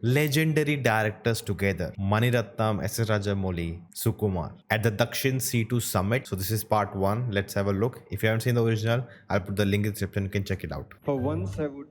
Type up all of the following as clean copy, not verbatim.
legendary directors together, Mani Rathnam, S.S. RajaMouli, Sukumar, at the Dakshin CII Summit. So this is part 1. Let's have a look. If you haven't seen the original, I'll put the link in the description. You can check it out. For once, I would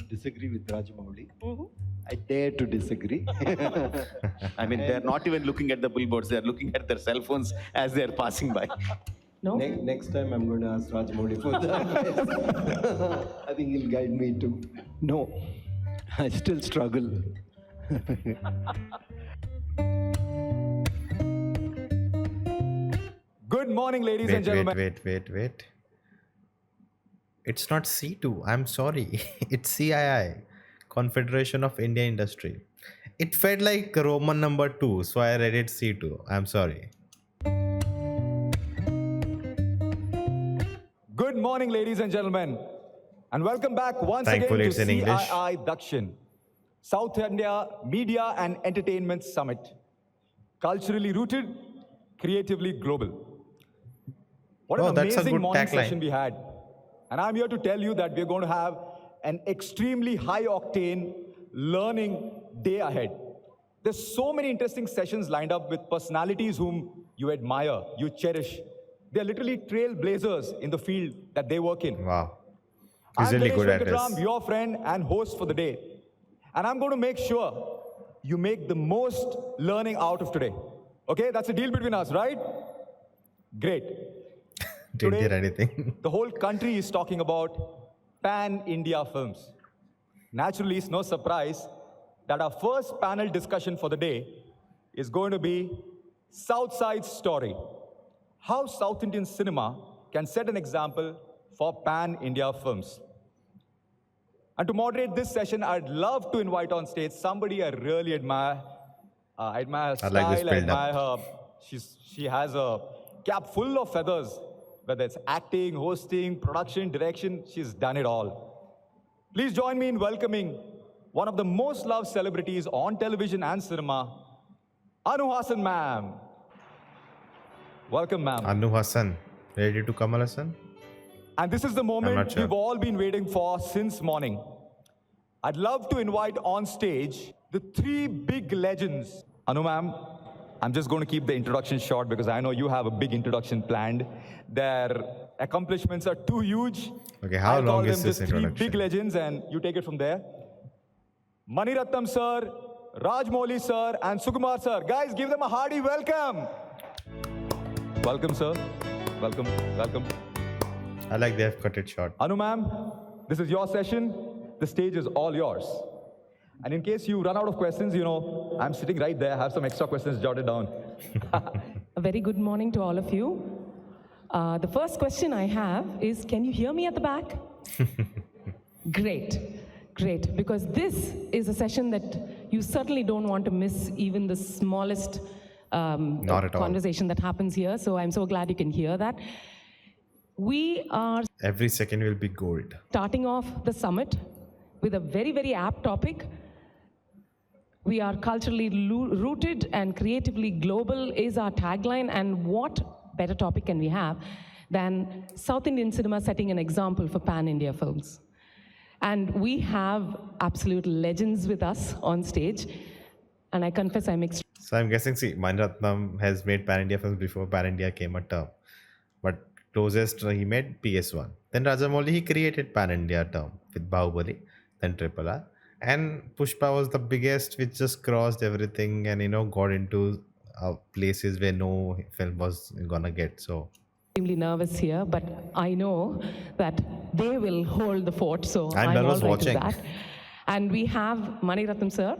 disagree with RajaMouli. I dare to disagree. I mean, they're not even looking at the billboards. They're looking at their cell phones as they're passing by. No? Next time, I'm going to ask RajaMouli for that. I think he'll guide me too. No, I still struggle. Good morning, ladies and gentlemen. Wait. It's not C2. I'm sorry. It's CII, Confederation of India Industry. It felt like Roman number 2, so I read it C2. I'm sorry. Good morning, ladies and gentlemen. And welcome back once Thankfully, again it's to in English. CII Dakshin, South India Media and Entertainment Summit. Culturally rooted, creatively global. What an that's a amazing good morning tagline. session we had. And I'm here to tell you that we're going to have an extremely high-octane learning day ahead. There's so many interesting sessions lined up with personalities whom you admire, you cherish. They're literally trailblazers in the field that they work in. Wow. He's I'm really good at Venkatram, this. your friend and host for the day. And I'm going to make sure you make the most learning out of today. Okay, that's a deal between us, right? Great. Didn't hear anything. The whole country is talking about pan-India films. Naturally, it's no surprise that our first panel discussion for the day is going to be South Side's story. How South Indian cinema can set an example for pan-India films. And to moderate this session, I'd love to invite on stage somebody I really admire. I admire her style, like this I build-up. admire her. She has a cap full of feathers, whether it's acting, hosting, production, direction, she's done it all. Please join me in welcoming one of the most loved celebrities on television and cinema, Anu Hassan, ma'am. Welcome, ma'am. Anu Hassan. Ready to Kamal Hassan? And this is the not moment sure. we've all been waiting for since morning. I'd love to invite on stage the 3 big legends. Anu ma'am, I'm just going to keep the introduction short because I know you have a big introduction planned. Their accomplishments are too huge. Okay, how I'll long call is them this just 3 introduction? big legends and you take it from there. Mani Rathnam sir, RajaMouli sir, and Sukumar sir. Guys, give them a hearty welcome. Welcome, sir. Welcome, welcome. I like they have cut it short. Anu ma'am, this is your session. The stage is all yours. And in case you run out of questions, you know, I'm sitting right there. I have some extra questions jotted down. A very good morning to all of you. The first question I have is, can you hear me at the back? Great, because this is a session that you certainly don't want to miss even the smallest Not at all. conversation that happens here. So I'm so glad you can hear that. We are Every second will be gold. starting off the summit with a very, very apt topic. We are culturally rooted and creatively global is our tagline, and what better topic can we have than South Indian cinema setting an example for pan-India films. And we have absolute legends with us on stage, and I confess I'm extremely So I'm guessing, see, Mani Rathnam has made Pan-India films before Pan-India came a term. But closest he made PS1. Then RajaMouli, he created Pan-India term with Bahubali, then Triple R. And Pushpa was the biggest, which just crossed everything and, you know, got into places where no film was gonna get. So nervous here, but I know that they will hold the fort, so I'm all nervous right with watching. that. And we have Mani Rathnam sir,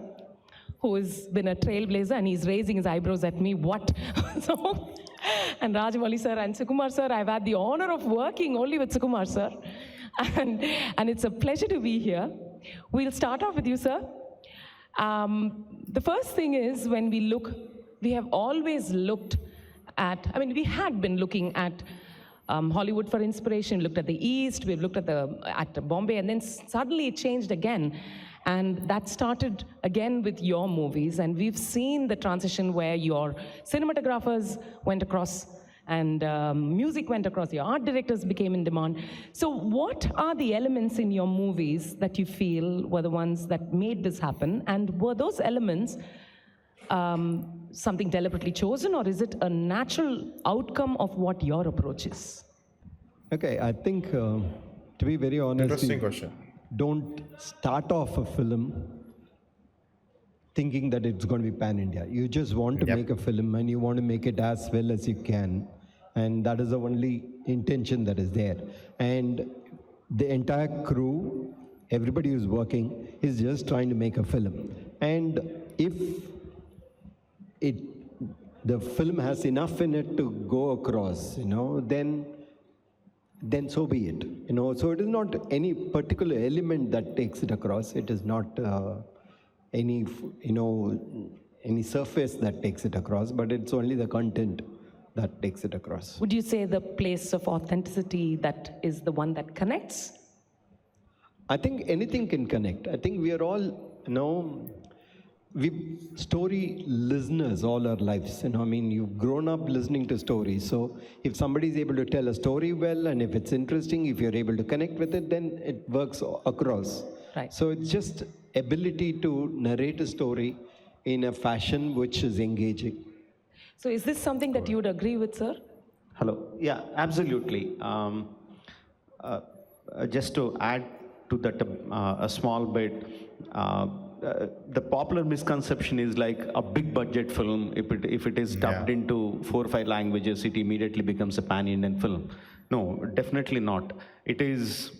who has been a trailblazer, and he's raising his eyebrows at me, what? So, and RajaMouli sir and Sukumar sir, I've had the honor of working only with Sukumar sir, and it's a pleasure to be here. We'll start off with you, sir. The first thing is, when we look, we have always looked at, I mean, we had been looking at Hollywood for inspiration, looked at the East, we've looked at Bombay, and then suddenly it changed again. And that started again with your movies, and we've seen the transition where your cinematographers went across and music went across, your art directors became in demand. So what are the elements in your movies that you feel were the ones that made this happen? And were those elements something deliberately chosen, or is it a natural outcome of what your approach is? Okay, I think, to be very honest, Interesting question. don't start off a film thinking that it's going to be pan-India. You just want to Yep. make a film and you want to make it as well as you can. And that is the only intention that is there. And the entire crew, everybody who's working, is just trying to make a film. And if the film has enough in it to go across, then so be it. So it is not any particular element that takes it across. It is not any surface that takes it across, but it's only the content that takes it across. Would you say the place of authenticity that is the one that connects? I think anything can connect. I think we are all, we story listeners all our lives. You've grown up listening to stories. So if somebody is able to tell a story well, and if it's interesting, if you're able to connect with it, then it works across. Right. So it's just ability to narrate a story in a fashion which is engaging. So is this something that you would agree with, sir? Hello. Yeah, absolutely. Just to add to that a small bit, the popular misconception is like a big budget film, if it is dubbed into 4 or 5 languages, it immediately becomes a pan-Indian film. No, definitely not. It is,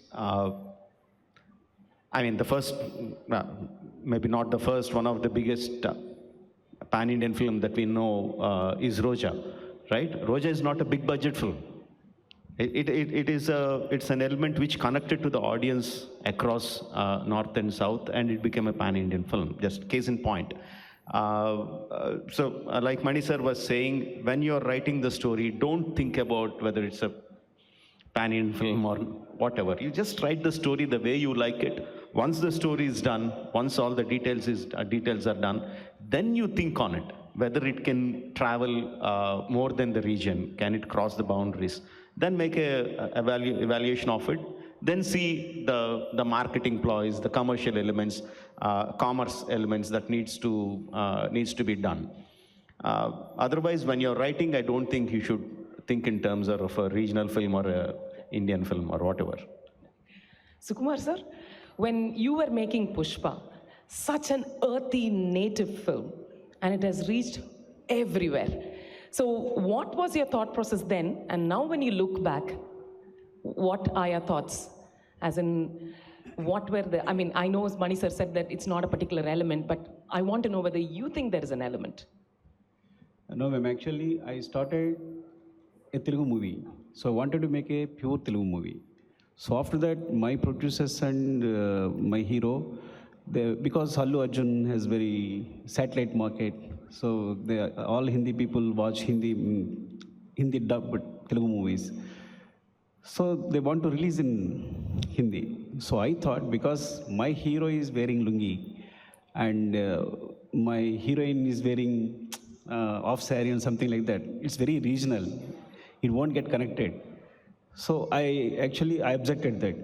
the first, maybe not the first, one of the biggest pan-Indian film that we know is Roja, right? Roja is not a big budget film. It's an element which connected to the audience across north and south, and it became a pan-Indian film. Just case in point. Like Mani sir was saying, when you're writing the story, don't think about whether it's a pan-Indian film or whatever. You just write the story the way you like it. Once the story is done, once all the details are done, then you think on it, whether it can travel more than the region, can it cross the boundaries. Then make a evaluation of it. Then see the marketing ploys, the commercial elements, commerce elements that needs to be done. Otherwise, when you're writing, I don't think you should think in terms of a regional film or a Indian film or whatever. Sukumar sir, when you were making Pushpa, such an earthy native film, and it has reached everywhere. So what was your thought process then? And now when you look back, what are your thoughts? As in, what were the, I know Mani sir said that it's not a particular element, but I want to know whether you think there is an element. No, ma'am, actually, I started a Telugu movie. So I wanted to make a pure Telugu movie. So after that, my producers and my hero, because Allu Arjun has very satellite market, so all Hindi people watch Hindi dubbed Telugu movies. So they want to release in Hindi. So I thought, because my hero is wearing lungi and my heroine is wearing off saree and something like that, it's very regional. It won't get connected. So I objected that.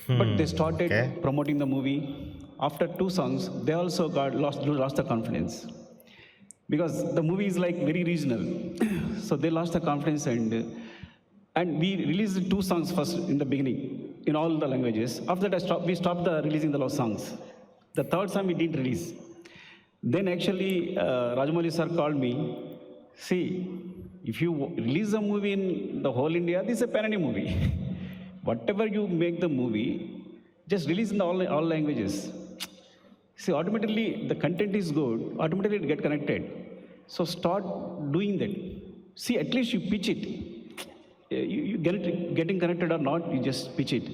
But they started promoting the movie. After 2 songs, they also lost the confidence. Because the movie is like very regional. So they lost the confidence, and we released 2 songs first in the beginning, in all the languages. After that, we stopped releasing the lost songs. The 3rd song we did release. Then actually, RajaMouli sir called me, see, if you release a movie in the whole India, this is a pan-India movie. Whatever you make the movie, just release in all languages. See, automatically, the content is good, automatically it get connected. So start doing that. See, at least you pitch it. You get it getting connected or not, you just pitch it.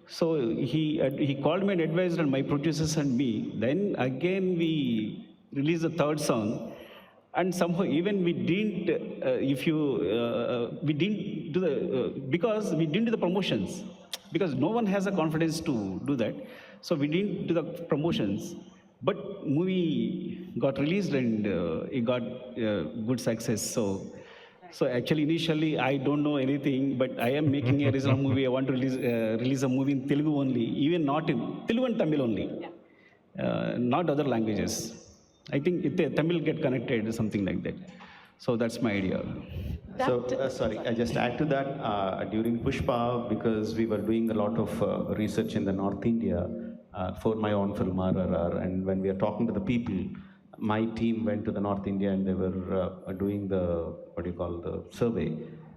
So he called me and advised on my producers and me. Then again we released the 3rd song. And somehow even we didn't, because we didn't do the promotions. Because no one has the confidence to do that. So we didn't do the promotions. But movie got released and it got good success. So So actually, initially, I don't know anything, but I am making a regional movie. I want to release a movie in Telugu only, even not in Telugu and Tamil only, not other languages. I think Tamil get connected, something like that. So that's my idea. Sorry, I just add to that, during Pushpa, because we were doing a lot of research in the North India for my own film RRR, and when we are talking to the people, my team went to the North India and they were doing the, the survey.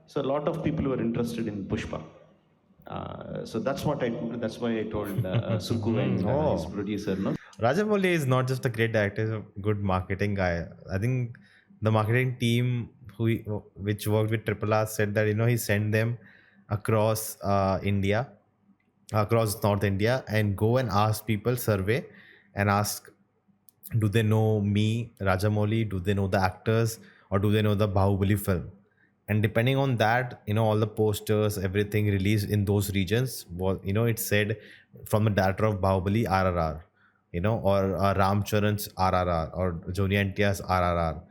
So a lot of people were interested in Pushpa. So that's why I told Suku and his producer, no? Rajamouli is not just a great director, he's a good marketing guy. I think the marketing team which worked with Triple R said that, he sent them across India, across North India, and go and ask people, survey, and ask, do they know me, Rajamouli? Do they know the actors, or do they know the Bahubali film? And depending on that, all the posters, everything released in those regions, it said from the director of Bahubali, RRR, or Ram Charan's RRR, or Joni NTR's RRR,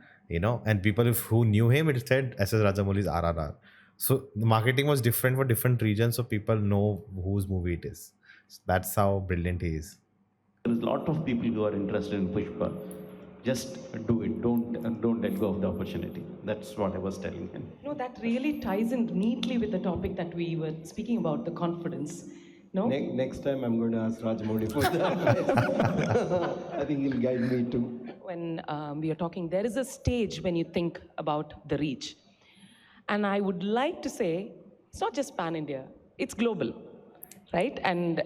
and people who knew him, it said SS Rajamouli's RRR. So the marketing was different for different regions, so people know whose movie it is. So that's how brilliant he is. There's a lot of people who are interested in Pushpa. Just do it. Don't let go of the opportunity. That's what I was telling him. That really ties in neatly with the topic that we were speaking about, the confidence. No? Next time I'm going to ask Rajamouli for that. I think he'll guide me too. When we are talking, there is a stage when you think about the reach. And I would like to say, it's not just pan-India, it's global, right? And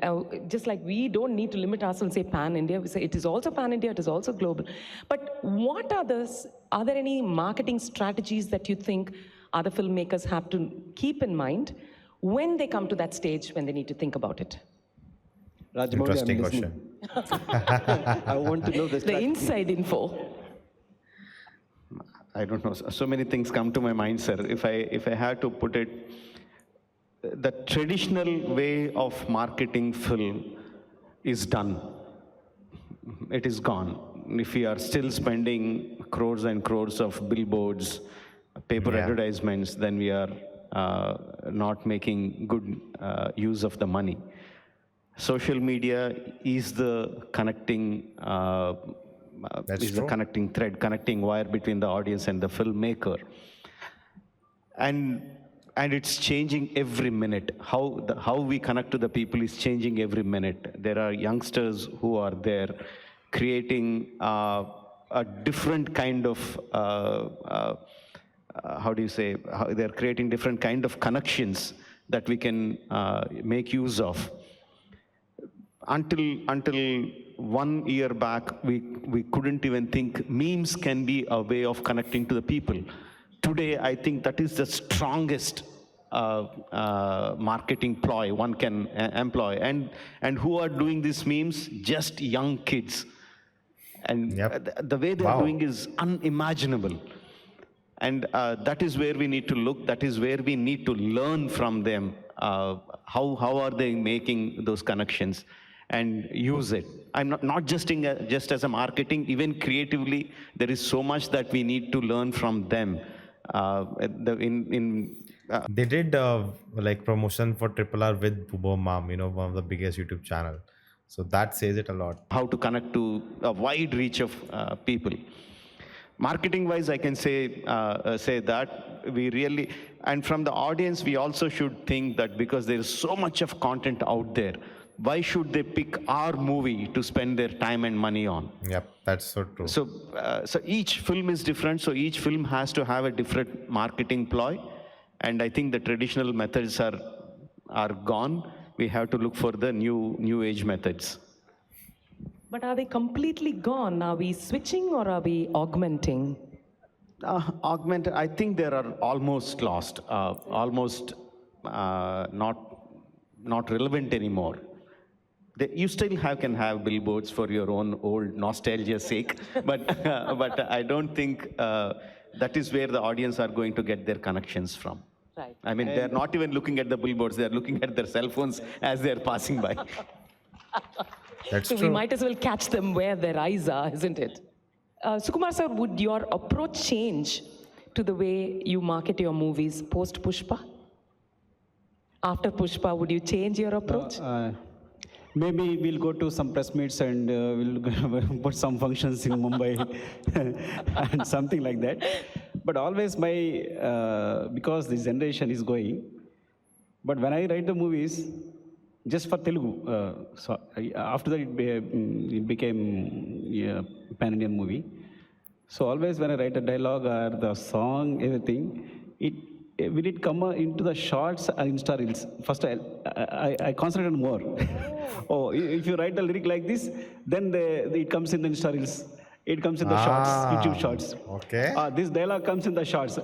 just like we don't need to limit ourselves and say pan-India, we say it is also pan-India, it is also global. But what are there any marketing strategies that you think other filmmakers have to keep in mind when they come to that stage when they need to think about it? Rajamouli, Interesting question. I want to know the inside info. I don't know. So many things come to my mind, sir. If I had to put it, the traditional way of marketing film is done. It is gone. If we are still spending crores and crores of billboards, paper advertisements, then we are not making good use of the money. Social media is the connecting connecting thread, connecting wire between the audience and the filmmaker. And it's changing every minute. How we connect to the people is changing every minute. There are youngsters who are there creating a different kind of, they're creating different kind of connections that we can make use of. Until 1 year back, we couldn't even think memes can be a way of connecting to the people. Today, I think that is the strongest marketing ploy one can employ. And who are doing these memes? Just young kids. And the way they are doing is unimaginable. And that is where we need to look. That is where we need to learn from them. How are they making those connections? And use it. I'm not just as a marketing, even creatively, there is so much that we need to learn from them. They did like promotion for Triple R with Bubo Mom, one of the biggest YouTube channel. So that says it a lot. How to connect to a wide reach of people. Marketing wise, I can say that we really, and from the audience, we also should think that because there is so much of content out there, why should they pick our movie to spend their time and money on? Yep, that's so true. So each film is different. So each film has to have a different marketing ploy. And I think the traditional methods are gone. We have to look for the new age methods. But are they completely gone? Are we switching or are we augmenting? Augmented, I think they are almost lost, almost not relevant anymore. You still can have billboards for your own old nostalgia's sake, but I don't think that is where the audience are going to get their connections from. Right. I mean, they're not even looking at the billboards; they're looking at their cell phones as they're passing by. That's so true. We might as well catch them where their eyes are, isn't it? Sukumar sir, would your approach change to the way you market your movies post Pushpa? After Pushpa, would you change your approach? Maybe we'll go to some press meets and we'll put some functions in Mumbai and something like that. But always because this generation is going, but when I write the movies, just for Telugu, after that it became a pan-Indian movie. So always when I write a dialogue or the song, everything, will it come into the shorts or Insta Reels? First, I concentrate more. Oh, if you write a lyric like this, then it comes in the Insta Reels. It comes in the shorts, YouTube shorts. Okay. This dialogue comes in the shorts.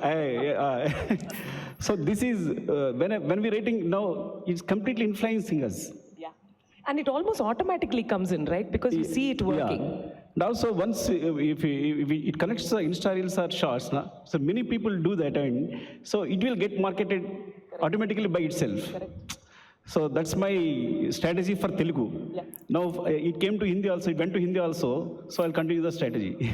So this is, when we're writing now, it's completely influencing us. Yeah. And it almost automatically comes in, right? Because you see it working. Yeah. And also, once if it connects to Insta Reels or Shorts, so many people do that, and so it will get marketed automatically by itself. Correct. So that's my strategy for Telugu. Yeah. Now it came to Hindi also, it went to Hindi also, so I'll continue the strategy.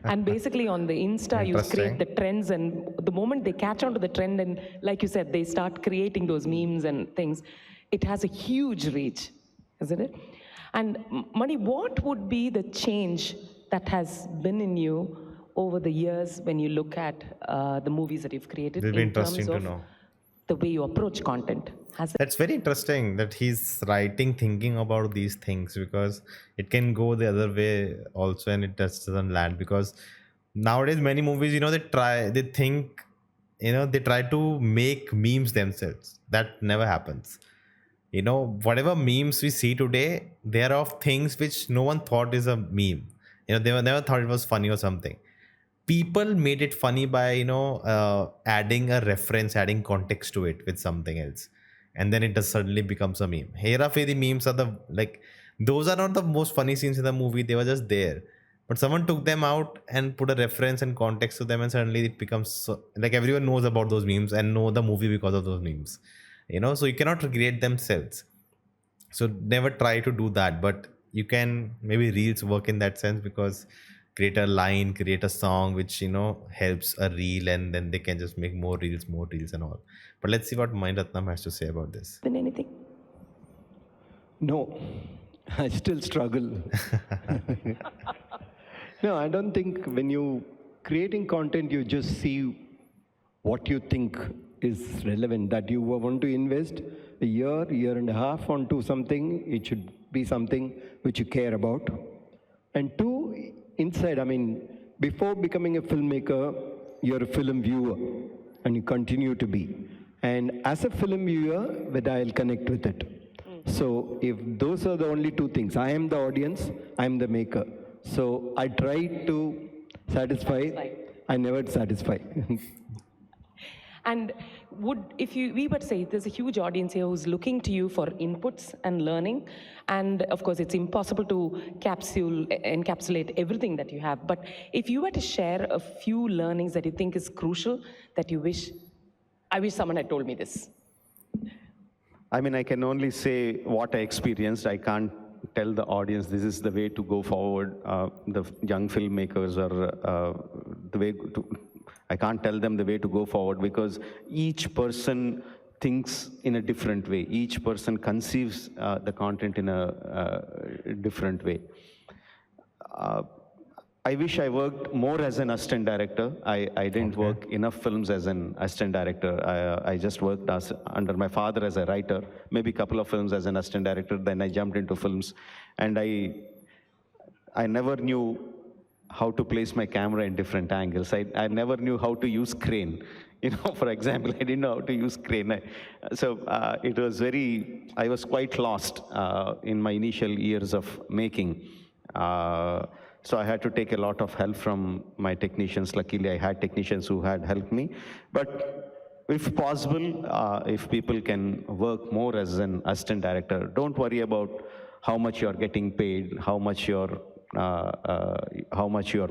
And basically on the Insta, you create Interesting. the trends, and the moment they catch on to the trend, and like you said, they start creating those memes and things, it has a huge reach, isn't it? And Mani, what would be the change that has been in you over the years when you look at the movies that you've created It'll be in terms interesting to of know. the way you approach content? Has it? That's very interesting that he's writing, thinking about these things, because it can go the other way also, and it just doesn't land. Because nowadays, many movies, they think, they try to make memes themselves. That never happens. Whatever memes we see today, they are of things which no one thought is a meme. They were never thought it was funny or something. People made it funny by adding a reference, adding context to it with something else, and then it just suddenly becomes a meme. Hera Fairy memes are those are not the most funny scenes in the movie. They were just there, but someone took them out and put a reference and context to them, and suddenly it becomes like everyone knows about those memes and know the movie because of those memes. So you cannot recreate themselves. So never try to do that, but you can maybe reels work in that sense, because create a line, create a song which helps a reel, and then they can just make more reels and all. But let's see what Mani Rathnam has to say about this. Been anything? No, I still struggle. No, I don't think when you creating content, you just see what you think is relevant, that you want to invest a year and a half onto something. It should be something which you care about. And two, inside, before becoming a filmmaker, you're a film viewer, and you continue to be. And as a film viewer, whether I'll connect with it. So if those are the only two things, I am the audience, I am the maker. So I try to satisfy, I never satisfy. And we would say there's a huge audience here who's looking to you for inputs and learning, and of course it's impossible to encapsulate everything that you have, but if you were to share a few learnings that you think is crucial, that you wish, I wish someone had told me this. I can only say what I experienced. I can't tell the audience this is the way to go forward. The young filmmakers are the way to. I can't tell them the way to go forward, because each person thinks in a different way. Each person conceives the content in a different way. I wish I worked more as an assistant director. I didn't work enough films as an assistant director. I just worked under my father as a writer, maybe a couple of films as an assistant director. Then I jumped into films, and I never knew how to place my camera in different angles. I never knew how to use crane. For example, I didn't know how to use crane. It was I was quite lost in my initial years of making. So I had to take a lot of help from my technicians. Luckily, I had technicians who had helped me. But if possible, if people can work more as an assistant director, don't worry about how much you're getting paid, how much your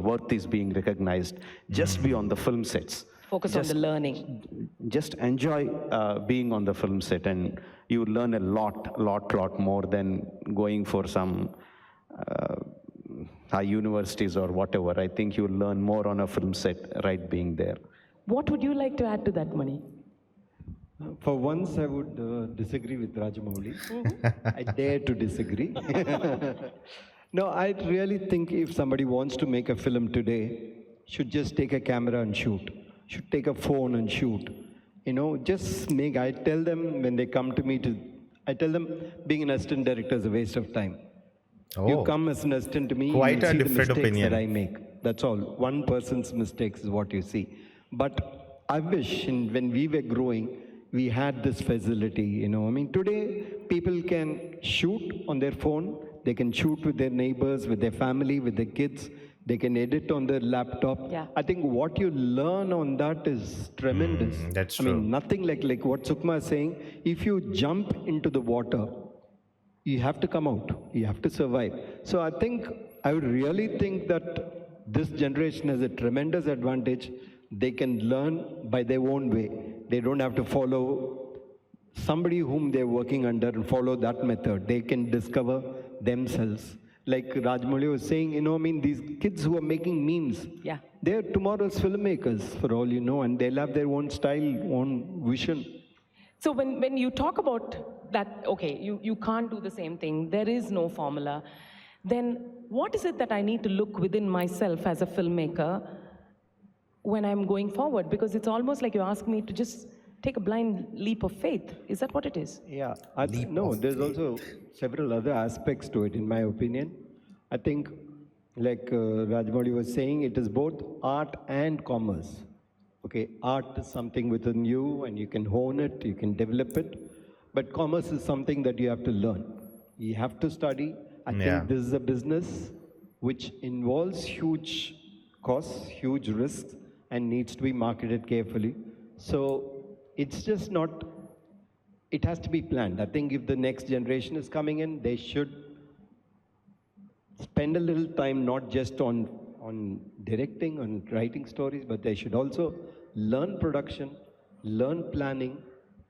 worth is being recognized. Just be on the film sets. Focus on the learning. Just enjoy being on the film set, and you learn a lot more than going for some high universities or whatever. I think you'll learn more on a film set right being there. What would you like to add to that, Mani? For once, I would disagree with RajaMouli. I dare to disagree. No, I really think if somebody wants to make a film today, should just take a camera and shoot. Should take a phone and shoot. You know, just make. I tell them when they come to me I tell them being an assistant director is a waste of time. You Oh, come as an assistant to me, quite you a see the different mistakes opinion. that I make. That's all. One person's mistakes is what you see. But I wish when we were growing, we had this facility, you know. I mean, today people can shoot on their phone, they can shoot with their neighbors, with their family, with their kids, they can edit on their laptop. Yeah. I think what you learn on that is tremendous. that's I true. mean, nothing like what Sukumar is saying. If you jump into the water, you have to come out. You have to survive. So I would really think that this generation has a tremendous advantage. They can learn by their own way. They don't have to follow somebody whom they're working under and follow that method. They can discover themselves. Like RajaMouli was saying, you know, I mean, these kids who are making memes, Yeah. they're tomorrow's filmmakers for all you know, and they'll have their own style, own vision. So when you talk about that, okay, you can't do the same thing, there is no formula, then what is it that I need to look within myself as a filmmaker when I'm going forward? Because it's almost like you ask me to just take a blind leap of faith. Is that what it is? Yeah, no, there's also several other aspects to it, in my opinion. I think, like RajaMouli was saying, it is both art and commerce. Okay, art is something within you, and you can hone it, you can develop it. But commerce is something that you have to learn. You have to study. I Yeah. think this is a business which involves huge costs, huge risks, and needs to be marketed carefully. So it's just not, it has to be planned. I think if the next generation is coming in, they should spend a little time not just on directing, on writing stories, but they should also learn production, learn planning,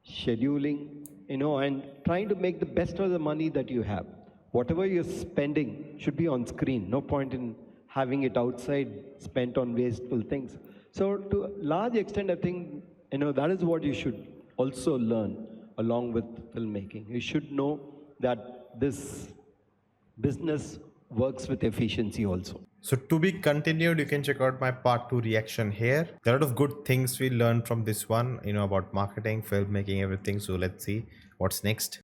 scheduling, you know, and trying to make the best of the money that you have. Whatever you're spending should be on screen. No point in having it outside spent on wasteful things. So to a large extent, I think, you know, that is what you should also learn along with filmmaking. You should know that this business works with efficiency also. So to be continued, you can check out my part 2 reaction here. There are a lot of good things we learned from this one, you know, about marketing, filmmaking, everything. So let's see what's next.